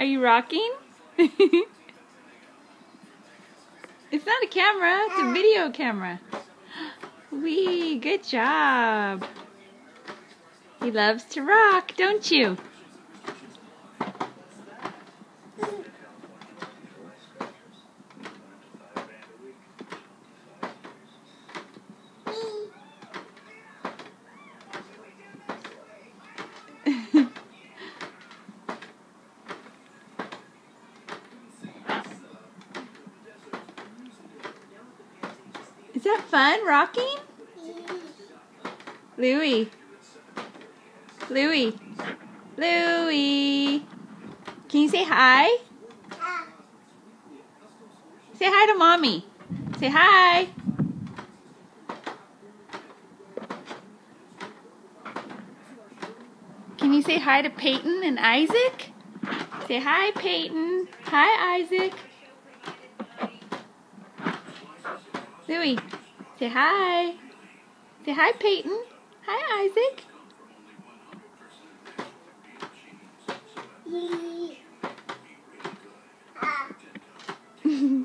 Are you rocking? It's not a camera, it's a video camera. Wee, good job. He loves to rock, don't you? Is that fun, rocking? Louie. Louie. Louie. Can you say hi? Say hi to Mommy. Say hi. Can you say hi to Peyton and Isaac? Say hi, Peyton. Hi, Isaac. Louie, say hi. Say hi, Peyton. Hi, Isaac.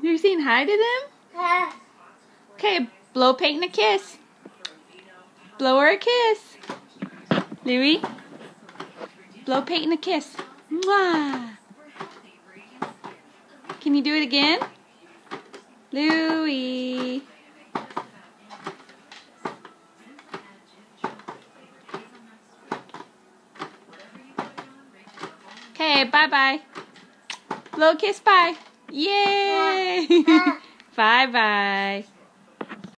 You're saying hi to them? Okay, blow Peyton a kiss. Blow her a kiss. Louie, blow Peyton a kiss. Mwah. Can you do it again? Louie. Okay, bye-bye. Blow a kiss, bye. Yay! Bye-bye.